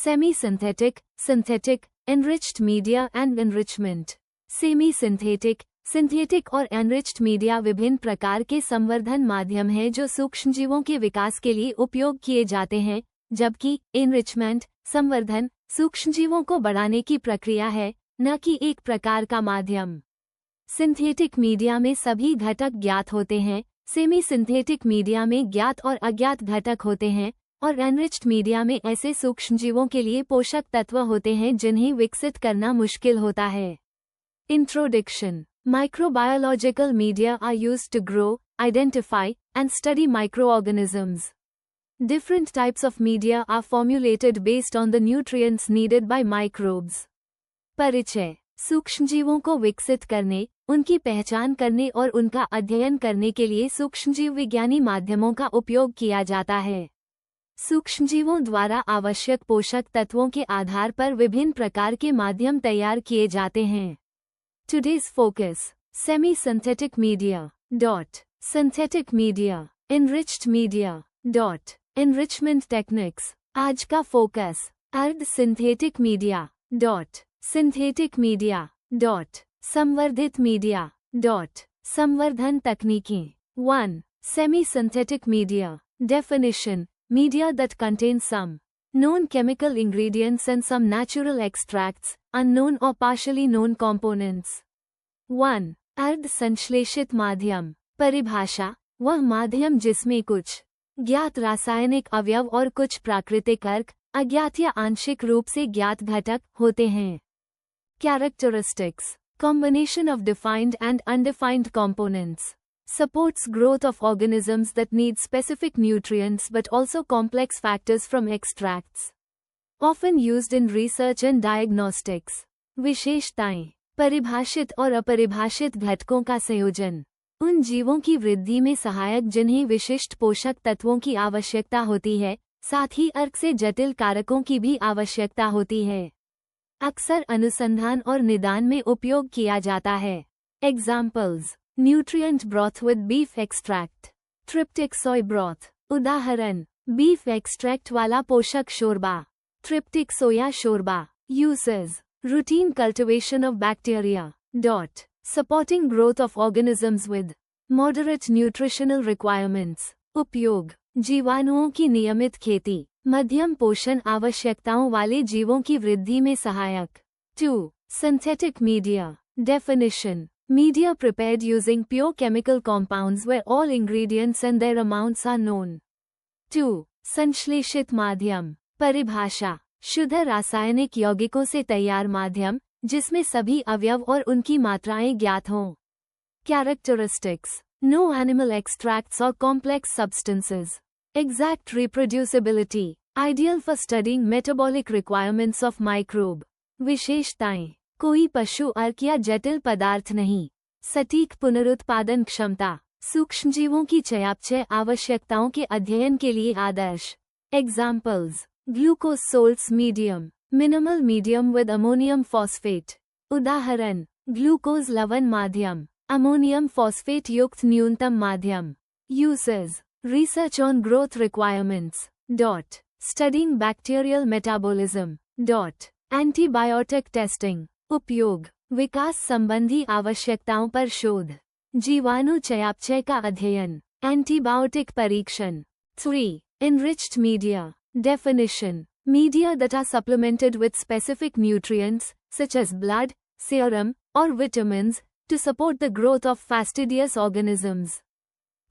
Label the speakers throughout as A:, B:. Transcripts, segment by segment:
A: Semi-synthetic, synthetic, enriched media and enrichment. Semi-synthetic, synthetic और enriched media विभिन्न प्रकार के संवर्धन माध्यम हैं जो सूक्ष्मजीवों के विकास के लिए उपयोग किए जाते हैं, जबकि एनरिचमेंट, संवर्धन, सूक्ष्मजीवों को बढ़ाने की प्रक्रिया है, न कि एक प्रकार का माध्यम। सिंथेटिक मीडिया में सभी घटक ज्ञात होते हैं, सेमी सिंथेटिक मीडिया में ज्ञात और अज्ञात घटक होते हैं, और एनरिच्ड मीडिया में ऐसे सूक्ष्मजीवों के लिए पोषक तत्व होते हैं जिन्हें विकसित करना मुश्किल होता है। Introduction. Microbiological media are used to grow, identify, and study microorganisms. Different types of media are formulated based on the nutrients needed by microbes. परिचय। सूक्ष्मजीवों को विकसित करने, उनकी पहचान करने और उनका अध्ययन करने के लिए सूक्ष्मजीव विज्ञानी माध्यमों का उपयोग किया जाता है। सूक्ष्मजीवों द्वारा आवश्यक पोषक तत्वों के आधार पर विभिन्न प्रकार के माध्यम तैयार किए जाते हैं। Today's focus: semi-synthetic media. Synthetic media, enriched media. Enrichment techniques. आज का फोकस: अर्ध सिंथेटिक मीडिया. Synthetic media. संवर्धित मीडिया. संवर्धन तकनीकें. 1. Semi-synthetic media. Definition: media that contains some known chemical ingredients and some natural extracts, unknown or partially known components. 1. अर्ध संश्लेषित माध्यम. परिभाषा: वह माध्यम जिसमें कुछ ज्ञात रासायनिक अवयव और कुछ प्राकृतिक अर्क, अज्ञात या आंशिक रूप से ज्ञात घटक होते हैं। Characteristics: combination of defined and undefined components. Supports growth of organisms that need specific nutrients but also complex factors from extracts. Often used in research and diagnostics. विशेषताएं: परिभाषित और अपरिभाषित घटकों का संयोजन। उन जीवों की वृद्धि में सहायक जिन्हें विशिष्ट पोषक तत्वों की आवश्यकता होती है, साथ ही अर्क से जटिल कारकों की भी आवश्यकता होती है। अक्सर अनुसंधान और निदान में उपयोग किया जाता है। Examples: Nutrient broth with beef extract. Tryptic soy broth. उदाहरण: बीफ एक्सट्रैक्ट वाला पोषक शोरबा। Tryptic soya शोरबा। Uses: routine cultivation of bacteria. Supporting growth of organisms with moderate nutritional requirements. उपयोग: जीवाणुओं की नियमित खेती, मध्यम पोषण आवश्यकताओं वाले जीवों की वृद्धि में सहायक। 2. Synthetic media. Definition: media prepared using pure chemical compounds where all ingredients and their amounts are known. 2. संश्लेषित माध्यम. परिभाषा: शुद्ध रासायनिक यौगिकों से तैयार माध्यम, जिसमें सभी अवयव और उनकी मात्राएं ज्ञात हों। Characteristics: no animal extracts or complex substances. Exact reproducibility. Ideal for studying metabolic requirements of microbe. विशेषताएं: कोई पशु अर्क या जटिल पदार्थ नहीं। सटीक पुनरुत्पादन क्षमता। सूक्ष्मजीवों की चयापचय आवश्यकताओं के अध्ययन के लिए आदर्श। Examples: glucose salts medium, minimal medium with ammonium phosphate. उदाहरण: ग्लूकोज लवण माध्यम, अमोनियम फॉस्फेट युक्त न्यूनतम माध्यम। Uses: research on growth requirements. Studying bacterial metabolism. Antibiotic testing. उपयोग: विकास संबंधी आवश्यकताओं पर शोध, जीवाणु चयापचय का अध्ययन, एंटीबायोटिक परीक्षण। 3. Enriched media. Definition: media that are supplemented with specific nutrients, such as blood, serum, or vitamins, to support the growth of fastidious organisms.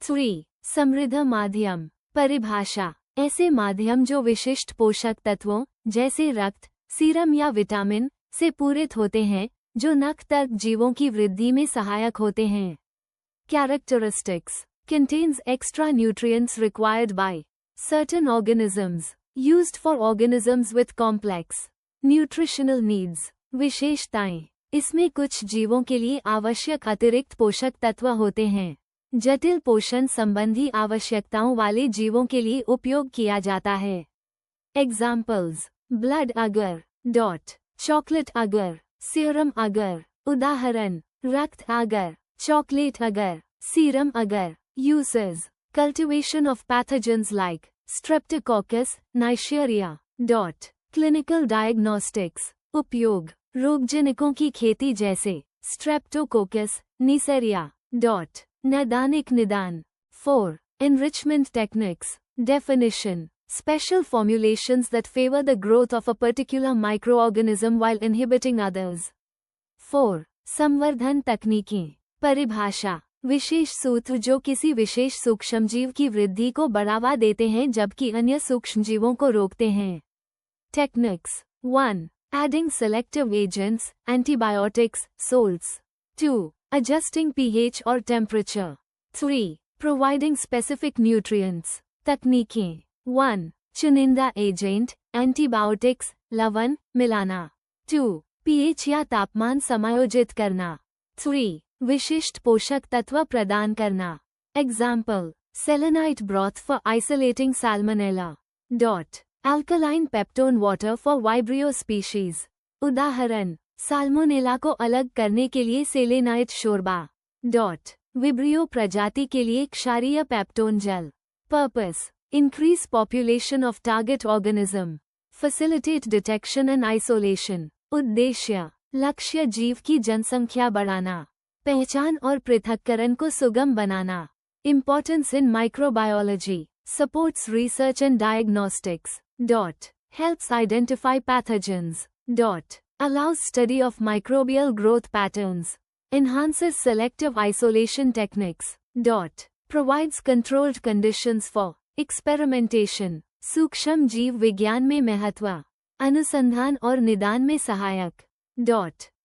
A: 3. समृद्ध माध्यम. परिभाषा: ऐसे माध्यम जो विशिष्ट पोषक तत्वों, जैसे रक्त, सीरम या विटामिन, से पूरित होते हैं, जो नख तक जीवों की वृद्धि में सहायक होते हैं। Characteristics: contains extra nutrients required by certain organisms, used for organisms with complex nutritional needs. विशेषताएं: इसमें कुछ जीवों के लिए आवश्यक अतिरिक्त पोषक तत्व होते हैं। जटिल पोषण संबंधी आवश्यकताओं वाले जीवों के लिए उपयोग किया जाता है। Examples: blood agar. चॉकलेट अगर, सीरम अगर। उदाहरण: रक्त अगर, चॉकलेट अगर, सीरम अगर। Uses: cultivation of pathogens like Streptococcus, Neisseria. Clinical diagnostics, उपयोग, रोगजनकों की खेती जैसे स्ट्रेप्टोकोकस, नीसेरिया. नैदानिक निदान. 4. Enrichment techniques. Definition. Special formulations that favor the growth of a particular microorganism while inhibiting others. 4. संवर्धन तकनीकें. परिभाषा. विशेष सूत्र जो किसी विशेष सूक्ष्मजीव की वृद्धि को बढ़ावा देते हैं जबकि अन्य सूक्ष्मजीवों को रोकते हैं. Techniques. 1. Adding selective agents, antibiotics, salts. 2. Adjusting pH or temperature. 3. Providing specific nutrients. तकनीकें. 1. चुनिंदा एजेंट, एंटीबायोटिक्स, लवण, मिलाना. 2. pH या तापमान समायोजित करना. 3. विशिष्ट पोषक तत्व प्रदान करना. Example. Selenite broth for isolating salmonella. Alkaline peptone water for Vibrio species. उदाहरण. साल्मोनेला को अलग करने के लिए सेलेनाइट शोरबा. विब्रियो प्रजाति के लिए क्षारीय पेप्टोन जल. Purpose. Increase population of target organism. Facilitate detection and isolation. उद्देश्य. लक्ष्य जीव की जनसंख्या बढ़ाना. पहचान और पृथक्करण को सुगम बनाना. Importance in microbiology. Supports research and diagnostics. Helps identify pathogens. Allows study of microbial growth patterns. Enhances selective isolation techniques. Provides controlled conditions for experimentation. सूक्ष्म जीव विज्ञान में महत्व. अनुसंधान और निदान में सहायक.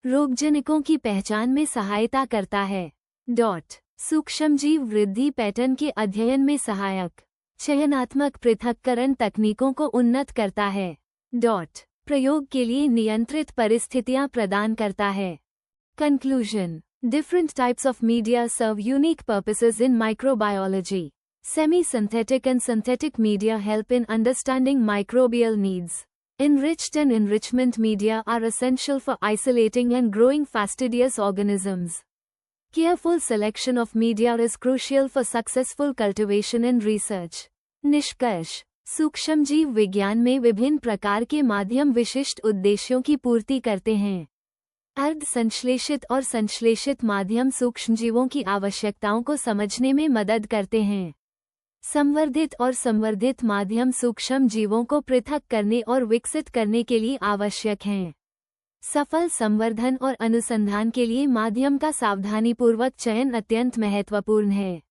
A: रोगजनकों की पहचान में सहायता करता है. सूक्ष्मजीव वृद्धि पैटर्न के अध्ययन में सहायक. चयनात्मक पृथक्करण तकनीकों को उन्नत करता है. प्रयोग के लिए नियंत्रित परिस्थितियां प्रदान करता है. Conclusion. Different types of media serve unique purposes in microbiology. Semi-synthetic and synthetic media help in understanding microbial needs. Enriched and enrichment media are essential for isolating and growing fastidious organisms. Careful selection of media is crucial for successful cultivation and research. निष्कर्ष. सूक्ष्मजीव विज्ञान में विभिन्न प्रकार के माध्यम विशिष्ट उद्देश्यों की पूर्ति करते हैं. अर्ध संश्लेषित और संश्लेषित माध्यम सूक्ष्मजीवों की आवश्यकताओं को समझने में मदद करते हैं. संवर्धित और संवर्धित माध्यम सूक्ष्म जीवों को पृथक करने और विकसित करने के लिए आवश्यक हैं. सफल संवर्धन और अनुसंधान के लिए माध्यम का सावधानीपूर्वक चयन अत्यंत महत्वपूर्ण है.